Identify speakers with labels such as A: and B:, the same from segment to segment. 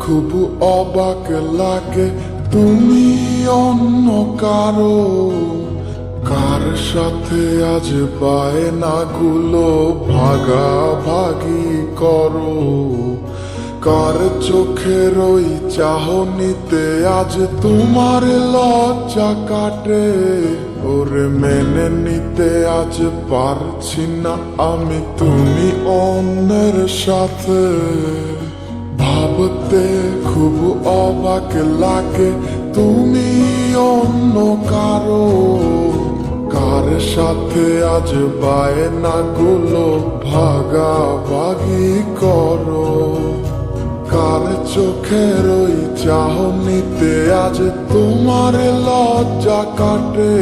A: খুব অবাক লাগে তুমি অন্য কারো, কার সাথে আজ বায়নাগুলো ভাগাভাগি করো, কার চোখের ওই চাহনিতে আজ তোমার লজ্জা কাটে। ওরে মেনে নিতে আজ পারছি না আমি তুমি অন্যের সাথে, ভাবতে খুব অবাক লাগে তুমি অন্য কারো, কার সাথে আজ বায়নাগুলো ভাগাভাগি করো, কার চোখের ওই চাহনিতে আজ তোমার লজ্জা কাটে।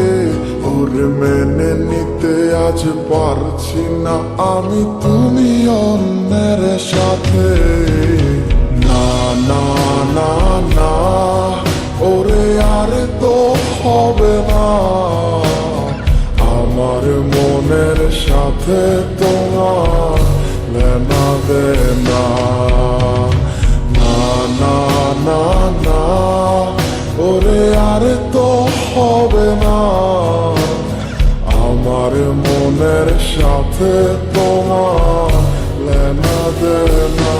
A: ওরে মেনে নিতে আজ পারছি না আমি তুমি অন্যের সাথে। না না না না ওরে আর তো হবে না, আমার মনের সাথে তোমার লেনা দেনা। না না না ওরে আর তো হবে না, আমার মনের সাথে তোমার লেনা দেনা।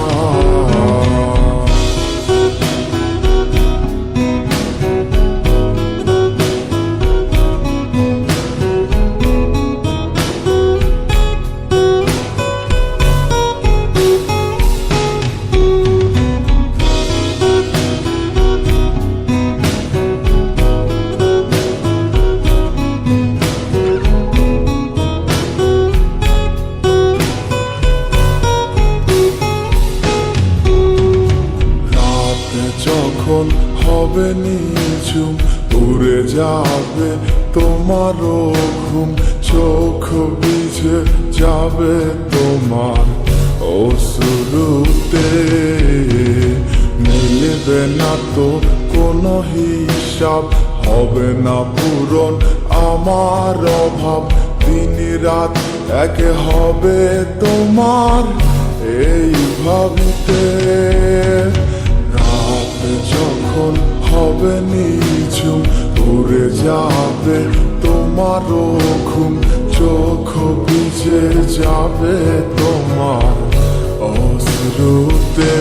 A: যখন হবে নিঝুম উড়ে যাবে তোমারও ঘুম, চোখ ভিজে যাবে তোমার অশ্রুতে, মিলবে না তো কোনো হিসাব, হবে না পূরণ আমার অভাব, দিন রাত এক হবে তোমার এই ভাবিতে। যখন হবে নিঝুম উড়ে যাবে তোমারও ঘুম, চোখ ভিজে যাবে তোমার অশ্রুতে,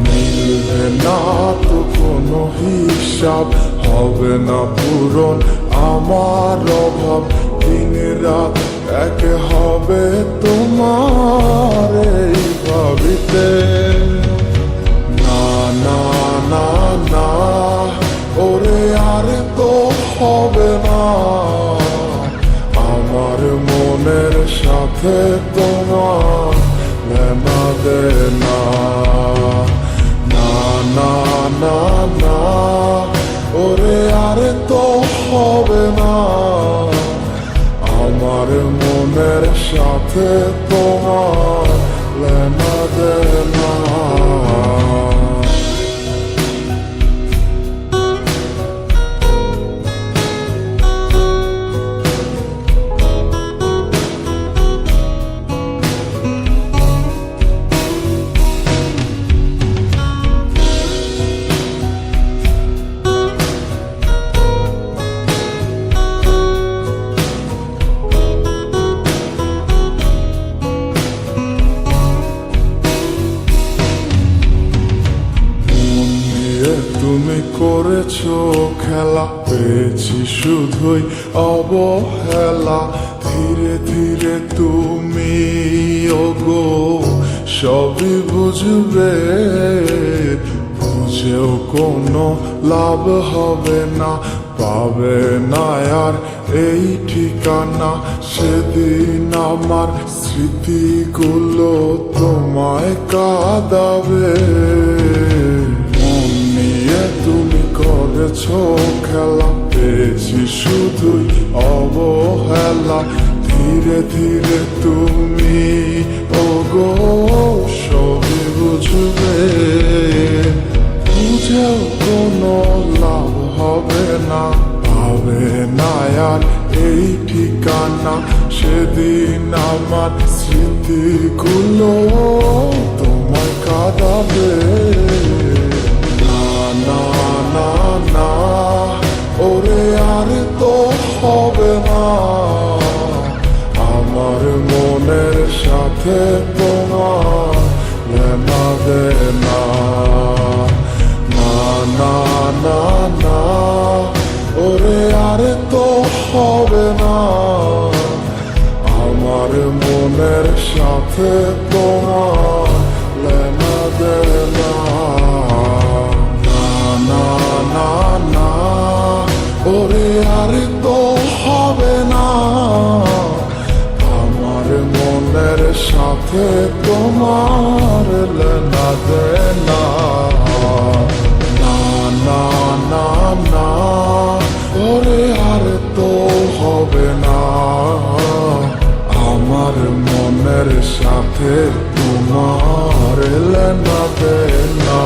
A: মিলবে না তো কোনো হিসাব, হবে না পূরণ আমার অভাব, দিন রাত এক হবে তোমার এই ভাবিতে। না না না ওরে আর তো হবে না, আমার মনের সাথে তোমার লেনা দেনা। না না না না ওরে আর তো হবে না, আমার মনের সাথে তোমার লেনা দেনা। তুমি করেছো খেলা, পেয়েছি শুধুই অবহেলা, ধীরে ধীরে তুমি ওগো সবই বুঝবে, বুঝেও কোনো লাভ হবে না, পাবে না আর এই ঠিকানা। সেদিন আমার স্মৃতিগুলো তোমায় কাঁদাবে, তুমি করেছো খেলা, পেয়েছি শুধুই অবহেলা, ধীরে ধীরে তুমি ওগো সবই বুঝবে, বুঝেও কোনো লাভ হবে না, পাবে না আর এই ঠিকানা। সেদিন আমার স্মৃতিগুলো তোমায় কাঁদাবে। সাথে তোমার লেনা দেনা না না না না পরে আর তো হবে না আমার মনের সাথে তোমার লেনা দেনা